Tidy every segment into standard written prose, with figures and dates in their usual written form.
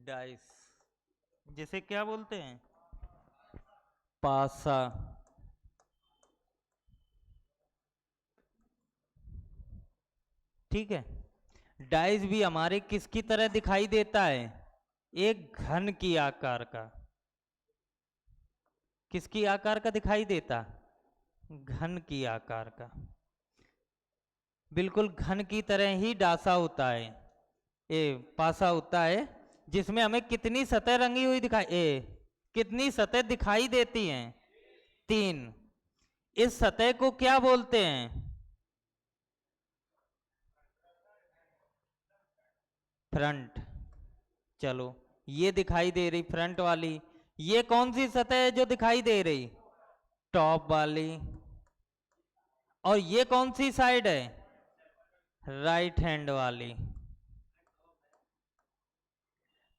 Dice, जिसे क्या बोलते हैं, पासा। ठीक है। डाइस भी हमारे किसकी तरह दिखाई देता है, एक घन की आकार का। किसकी आकार का दिखाई देता, घन की आकार का। बिल्कुल घन की तरह ही डासा होता है, ए पासा होता है, जिसमें हमें कितनी सतह रंगी हुई कितनी सतह दिखाई देती हैं, 3। इस सतह को क्या बोलते हैं, फ्रंट। चलो, ये दिखाई दे रही फ्रंट वाली, ये कौन सी सतह है जो दिखाई दे रही, टॉप वाली। और ये कौन सी साइड है, राइट हैंड वाली।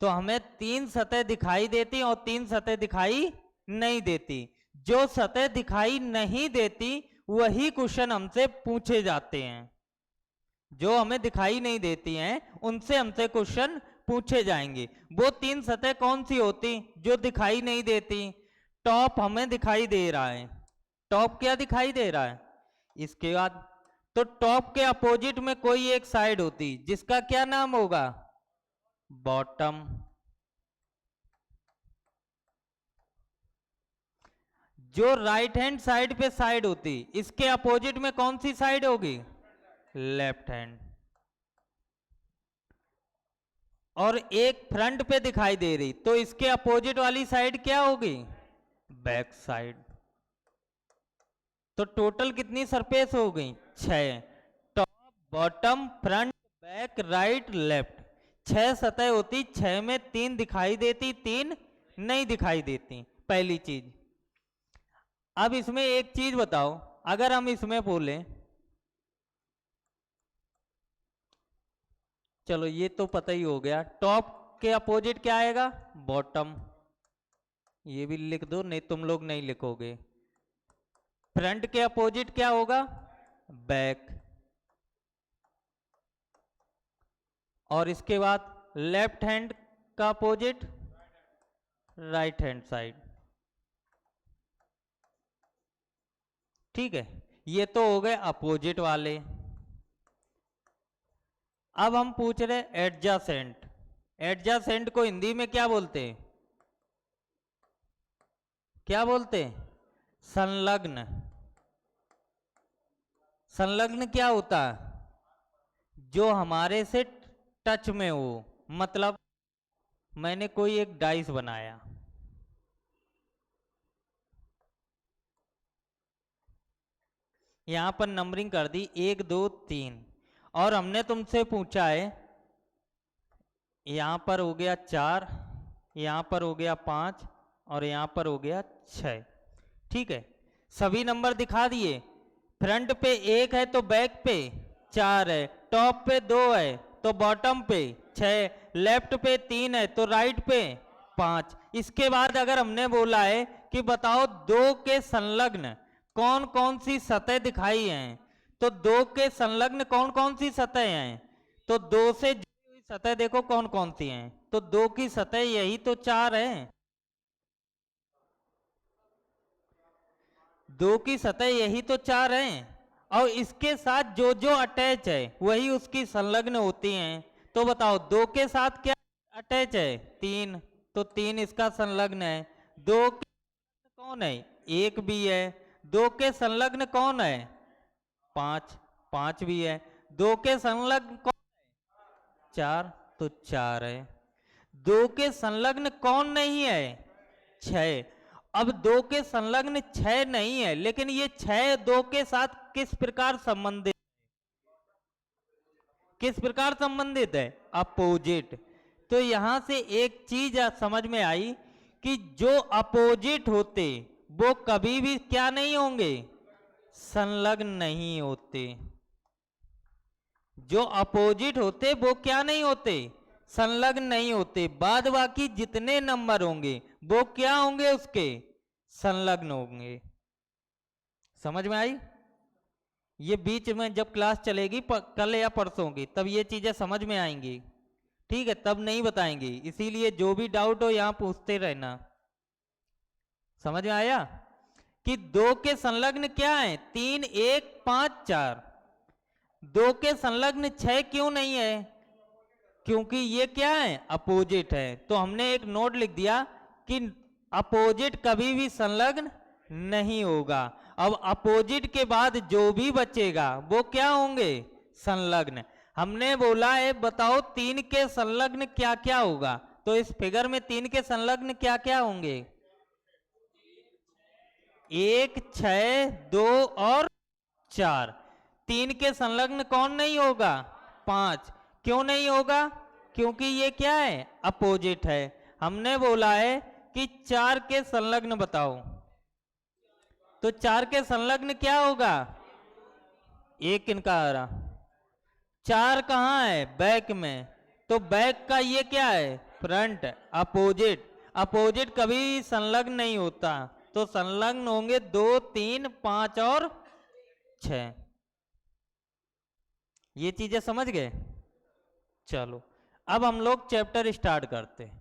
तो हमें 3 सतह दिखाई देती और 3 सतह दिखाई नहीं देती। जो सतह दिखाई नहीं देती वही क्वेश्चन हमसे पूछे जाते हैं। जो हमें दिखाई नहीं देती हैं उनसे हमसे क्वेश्चन पूछे जाएंगे। वो 3 सतह कौन सी होती जो दिखाई नहीं देती, टॉप हमें दिखाई दे रहा है, टॉप क्या दिखाई दे रहा है, इसके बाद तो टॉप के अपोजिट में कोई एक साइड होती जिसका क्या नाम होगा, बॉटम। जो राइट हैंड साइड पे साइड होती इसके अपोजिट में कौन सी साइड होगी, लेफ्ट हैंड। और एक फ्रंट पे दिखाई दे रही तो इसके अपोजिट वाली साइड क्या होगी, बैक साइड। तो टोटल कितनी सरफेस हो गई, 6। Top bottom front back right left, 6 सतह होती, 6 में 3 दिखाई देती, 3 नहीं दिखाई देती, पहली चीज। अब इसमें एक चीज बताओ, अगर हम इसमें बोले, चलो ये तो पता ही हो गया, टॉप के अपोजिट क्या आएगा, बॉटम। ये भी लिख दो, नहीं तुम लोग नहीं लिखोगे। फ्रंट के अपोजिट क्या होगा, बैक। और इसके बाद लेफ्ट हैंड का अपोजिट, राइट हैंड साइड। ठीक है, ये तो हो गए अपोजिट वाले। अब हम पूछ रहे एडजासेंट। एडजासेंट को हिंदी में क्या बोलते हैं, क्या बोलते हैं, संलग्न। संलग्न क्या होता है, जो हमारे से टच में हो। मतलब मैंने कोई एक डाइस बनाया, यहां पर नंबरिंग कर दी 1 2 3, और हमने तुमसे पूछा है, यहां पर हो गया 4, यहां पर हो गया 5, और यहां पर हो गया 6। ठीक है, सभी नंबर दिखा दिए। फ्रंट पे 1 है तो बैक पे 4 है, टॉप पे 2 है तो बॉटम पे 6, लेफ्ट पे 3 है तो राइट पे 5। इसके बाद अगर हमने बोला है कि बताओ 2 के संलग्न कौन कौन सी सतह दिखाई हैं, तो 2 के संलग्न कौन कौन सी सतह हैं, तो 2 से जुड़ी हुई सतह देखो कौन कौन सी हैं, तो 2 की सतह यही तो 4 है। 2 की सतह यही तो 4 हैं, और इसके साथ जो जो अटैच है वही उसकी संलग्न होती हैं। तो बताओ 2 के साथ क्या अटैच है, 3, तो 3 इसका संलग्न है। 2 के संलग्न कौन है, 1 भी है। 2 के संलग्न कौन है, 5, 5 भी है। 2 के संलग्न कौन है, 4, तो 4 है। 2 के संलग्न कौन नहीं है, 6। अब 2 के संलग्न 6 नहीं है, लेकिन ये 6 2 के साथ किस प्रकार संबंधित, किस प्रकार संबंधित है, अपोजिट। तो यहां से एक चीज समझ में आई कि जो अपोजिट होते वो कभी भी क्या नहीं होंगे, संलग्न नहीं होते। जो अपोजिट होते वो क्या नहीं होते, संलग्न नहीं होते। बाद बाकी जितने नंबर होंगे वो क्या होंगे, उसके संलग्न होंगे। समझ में आई। ये बीच में जब क्लास चलेगी कल या परसों की, तब ये चीजें समझ में आएंगी। ठीक है, तब नहीं बताएंगे, इसीलिए जो भी डाउट हो यहाँ पूछते रहना। समझ में आया कि 2 के संलग्न क्या है? 3, 1, 5, 4। 2 के संलग्न 6 क्यों नहीं है? क्योंकि ये क्या है? अपोजिट है। तो हमने एक नोट लिख दिया कि अपोजिट कभी भी संलग्न नहीं होगा। अब अपोजिट के बाद जो भी बचेगा वो क्या होंगे? संलग्न। हमने बोला है बताओ 3 के संलग्न क्या क्या होगा, तो इस फिगर में 3 के संलग्न क्या क्या होंगे? 1, 6, 2 और 4। 3 के संलग्न कौन नहीं होगा? 5। क्यों नहीं होगा? क्योंकि ये क्या है? अपोजिट है। हमने बोला है कि 4 के संलग्न बताओ, तो 4 के संलग्न क्या होगा? एक किनका आ रहा? 4 कहाँ है? बैक में। तो बैक का ये क्या है? फ्रंट। अपोजिट। अपोजिट कभी संलग्न नहीं होता, तो संलग्न होंगे 2, 3, 5 और 6। ये चीजें समझ गए? चलो अब हम लोग चैप्टर स्टार्ट करते हैं।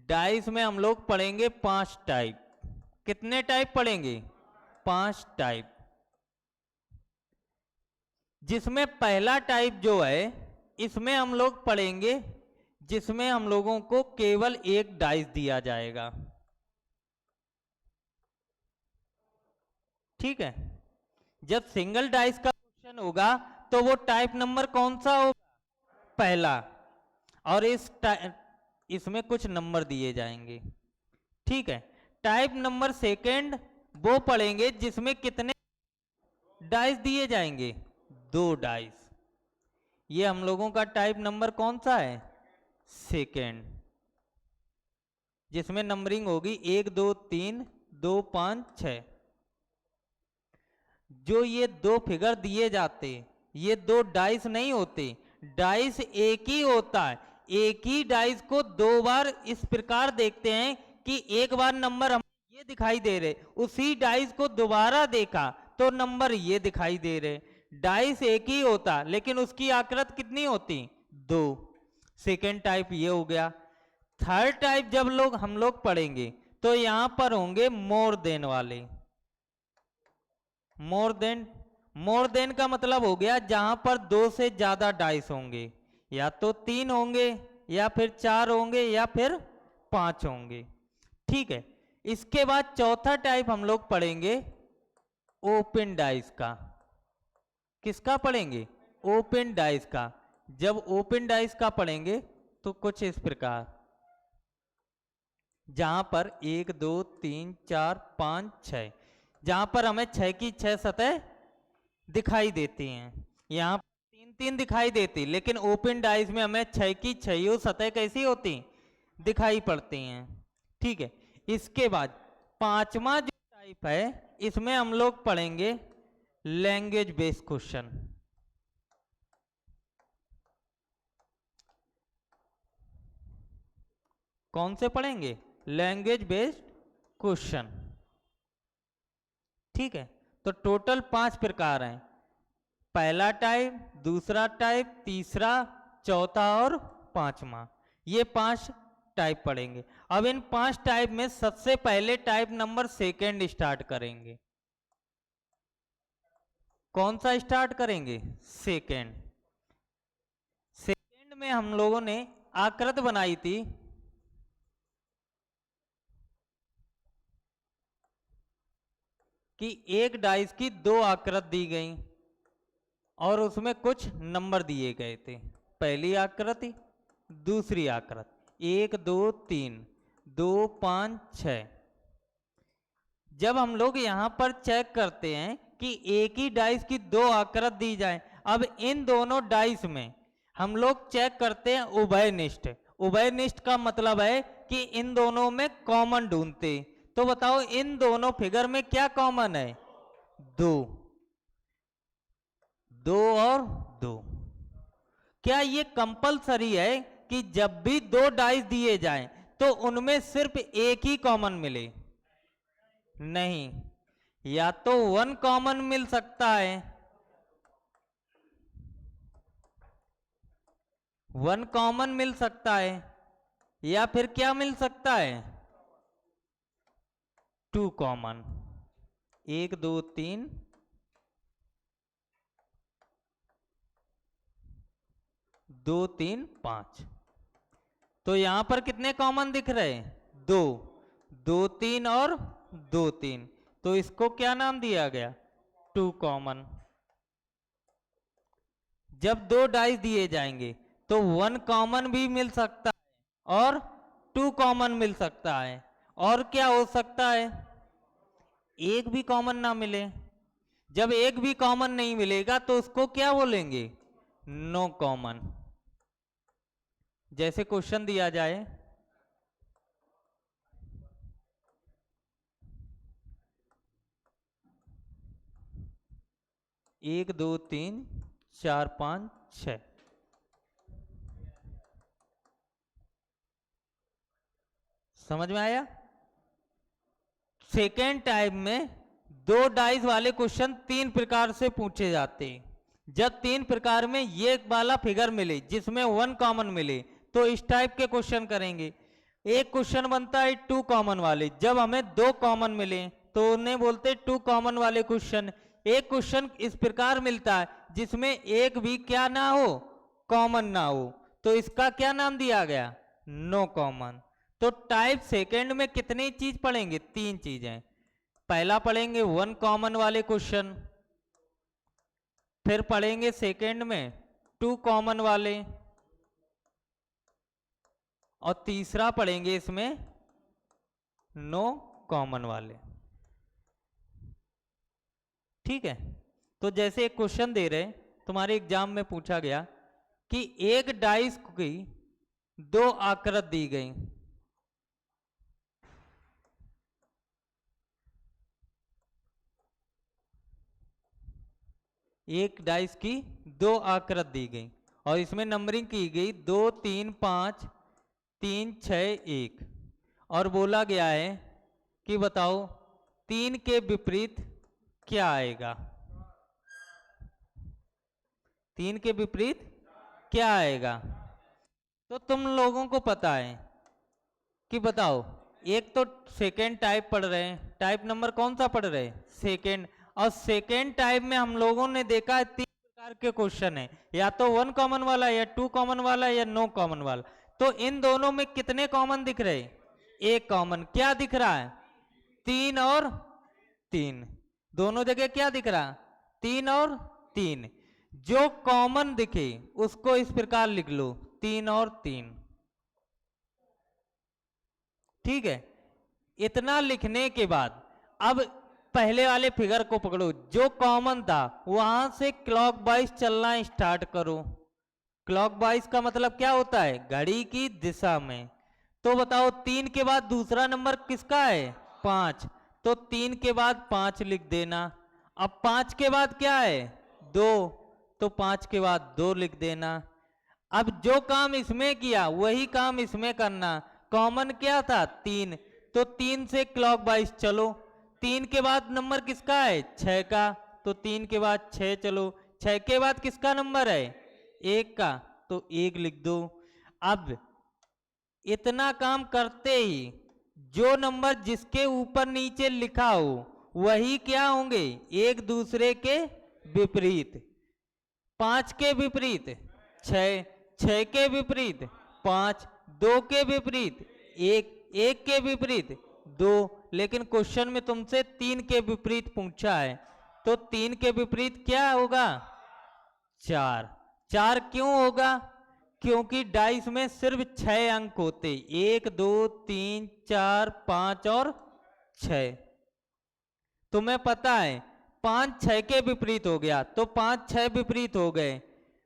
डाइस में हम लोग पढ़ेंगे 5 टाइप। कितने टाइप पढ़ेंगे? 5 टाइप। जिसमें पहला टाइप जो है इसमें हम लोग पढ़ेंगे जिसमें हम लोगों को केवल एक डाइस दिया जाएगा। ठीक है, जब सिंगल डाइस का क्वेश्चन होगा तो वो टाइप नंबर कौन सा होगा? पहला। और इसमें कुछ नंबर दिए जाएंगे। ठीक है, टाइप नंबर सेकंड वो पढ़ेंगे जिसमें कितने डाइस दिए जाएंगे? 2 डाइस। ये हम लोगों का टाइप नंबर कौन सा है? सेकंड, जिसमें नंबरिंग होगी 1, 2, 3, 2, 5, 6। जो ये 2 फिगर दिए जाते ये 2 डाइस नहीं होते, डाइस एक ही होता है। एक ही डाइस को 2 बार इस प्रकार देखते हैं कि एक बार नंबर हमें ये दिखाई दे रहे, उसी डाइस को दोबारा देखा तो नंबर ये दिखाई दे रहे। डाइस एक ही होता लेकिन उसकी आकृति कितनी होती? 2। सेकेंड टाइप ये हो गया। थर्ड टाइप जब हम लोग पढ़ेंगे तो यहां पर होंगे मोर देन वाले। मोर देन का मतलब हो गया जहां पर 2 से ज्यादा डाइस होंगे, या तो 3 होंगे या फिर 4 होंगे या फिर 5 होंगे। ठीक है, इसके बाद चौथा टाइप हम लोग पढ़ेंगे ओपन डाइस का। किसका पढ़ेंगे? ओपन डाइस का। जब ओपन डाइस का पढ़ेंगे तो कुछ इस प्रकार, जहां पर 1, 2, 3, 4, 5, 6, जहां पर हमें 6 की 6 सतह दिखाई देती हैं। यहाँ 3, 3 दिखाई देती, लेकिन ओपन डाइस में हमें 6 की 6 सतह कैसी होती? दिखाई पड़ती हैं। ठीक है, इसके बाद पांचवा जो टाइप है इसमें हम लोग पढ़ेंगे लैंग्वेज बेस्ड क्वेश्चन। कौन से पढ़ेंगे? Language based question. ठीक है, तो टोटल 5 प्रकार हैं। पहला टाइप, दूसरा टाइप, तीसरा, चौथा और पांचवा, ये 5 टाइप पढ़ेंगे। अब इन 5 टाइप में सबसे पहले टाइप नंबर सेकंड स्टार्ट करेंगे। कौन सा स्टार्ट करेंगे? सेकंड। सेकंड में हम लोगों ने आकृति बनाई थी कि एक डाइस की 2 आकृति दी गई और उसमें कुछ नंबर दिए गए थे। पहली आकृति, दूसरी आकृति, 1, 2, 3, 2, 5, 6। जब हम लोग यहां पर चेक करते हैं कि एक ही डाइस की 2 आकृति दी जाए, अब इन दोनों डाइस में हम लोग चेक करते हैं उभयनिष्ठ। उभयनिष्ठ का मतलब है कि इन दोनों में कॉमन ढूंढते। तो बताओ इन दोनों फिगर में क्या कॉमन है? 2। 2 और 2। क्या ये कंपलसरी है कि जब भी 2 डाइस दिए जाएं तो उनमें सिर्फ एक ही कॉमन मिले? नहीं, या तो 1 कॉमन मिल सकता है 1 कॉमन मिल सकता है या फिर क्या मिल सकता है, 2 कॉमन। 1 2 3 2 3 5। तो यहां पर कितने कॉमन दिख रहे हैं, 2 2 3 और 2 3। तो इसको क्या नाम दिया गया, 2 कॉमन। जब 2 डाइस दिए जाएंगे तो 1 कॉमन भी मिल सकता है और 2 कॉमन मिल सकता है, और क्या हो सकता है, एक भी कॉमन ना मिले। जब एक भी कॉमन नहीं मिलेगा तो उसको क्या बोलेंगे, नो कॉमन। जैसे क्वेश्चन दिया जाए, एक दो तीन चार पाँच छः, समझ में आया। सेकेंड टाइप में 2 डाइस वाले क्वेश्चन 3 प्रकार से पूछे जाते हैं। जब 3 प्रकार में ये वाला फिगर मिले जिसमें 1 कॉमन मिले तो इस टाइप के क्वेश्चन करेंगे। एक क्वेश्चन बनता है 2 कॉमन वाले, जब हमें 2 कॉमन मिले तो उन्हें बोलते 2 कॉमन वाले क्वेश्चन। एक क्वेश्चन इस प्रकार मिलता है जिसमें एक भी क्या ना हो, कॉमन ना हो, तो इसका क्या नाम दिया गया, नो कॉमन। तो टाइप सेकेंड में कितनी चीज पढ़ेंगे, 3 चीजें। पहला पढ़ेंगे 1 कॉमन वाले क्वेश्चन, फिर पढ़ेंगे सेकेंड में 2 कॉमन वाले, और तीसरा पढ़ेंगे इसमें नो कॉमन वाले। ठीक है। तो जैसे एक क्वेश्चन दे रहे, तुम्हारे एग्जाम में पूछा गया कि एक डाइस की 2 आकृति दी गई, एक डाइस की 2 आकृति दी गई और इसमें नंबरिंग की गई 2 3 5 3 6 1, और बोला गया है कि बताओ 3 के विपरीत क्या आएगा, 3 के विपरीत क्या आएगा। तो तुम लोगों को पता है कि बताओ, एक तो सेकेंड टाइप पढ़ रहे हैं, टाइप नंबर कौन सा पढ़ रहे हैं, सेकेंड। और सेकेंड टाइप में हम लोगों ने देखा है 3 प्रकार के क्वेश्चन है, या तो 1 कॉमन वाला, या 2 कॉमन वाला, या नो कॉमन वाला। तो इन दोनों में कितने कॉमन दिख रहे, 1 कॉमन। क्या दिख रहा है, 3 और 3, दोनों जगह क्या दिख रहा, 3 और 3। जो कॉमन दिखे उसको इस प्रकार लिख लो, 3 और 3। ठीक है। इतना लिखने के बाद अब पहले वाले फिगर को पकड़ो, जो कॉमन था वहां से क्लॉकवाइज चलना स्टार्ट करो। क्लॉकवाइज का मतलब क्या होता है, घड़ी की दिशा में। तो बताओ 3 के बाद दूसरा नंबर किसका है, 5, तो 3 के बाद 5 लिख देना। अब 5 के बाद क्या है, 2, तो 5 के बाद 2 लिख देना। अब जो काम इसमें किया वही काम इसमें करना। कॉमन क्या था, 3, तो 3 से क्लॉकवाइज चलो। 3 के बाद नंबर किसका है, 6 का, तो 3 के बाद 6 चलो। 6 के बाद किसका नंबर है, 1 का, तो 1 लिख दो। अब इतना काम करते ही जो नंबर जिसके ऊपर नीचे लिखा हो वही क्या होंगे, एक दूसरे के विपरीत। 5 के विपरीत 6, 6 के विपरीत 5, 2 के विपरीत 1, 1 के विपरीत 2। लेकिन क्वेश्चन में तुमसे 3 के विपरीत पूछा है, तो 3 के विपरीत क्या होगा, 4। 4 क्यों होगा, क्योंकि डाइस में सिर्फ 6 अंक होते, 1 2 3 4 5 और 6। तुम्हें पता है 5 6 के विपरीत हो गया, तो 5 6 विपरीत हो गए।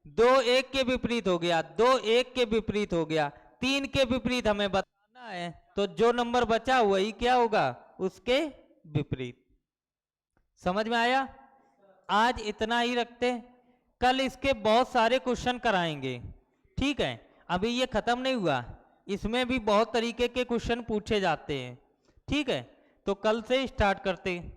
2 1 के विपरीत हो गया, 2 1 के विपरीत हो गया। 3 के विपरीत हमें बताना है, तो जो नंबर बचा वही क्या होगा, उसके विपरीत। समझ में आया। आज इतना ही रखते, कल इसके बहुत सारे क्वेश्चन कराएंगे। ठीक है, अभी ये खत्म नहीं हुआ, इसमें भी बहुत तरीके के क्वेश्चन पूछे जाते हैं। ठीक है, तो कल से स्टार्ट करते हैं।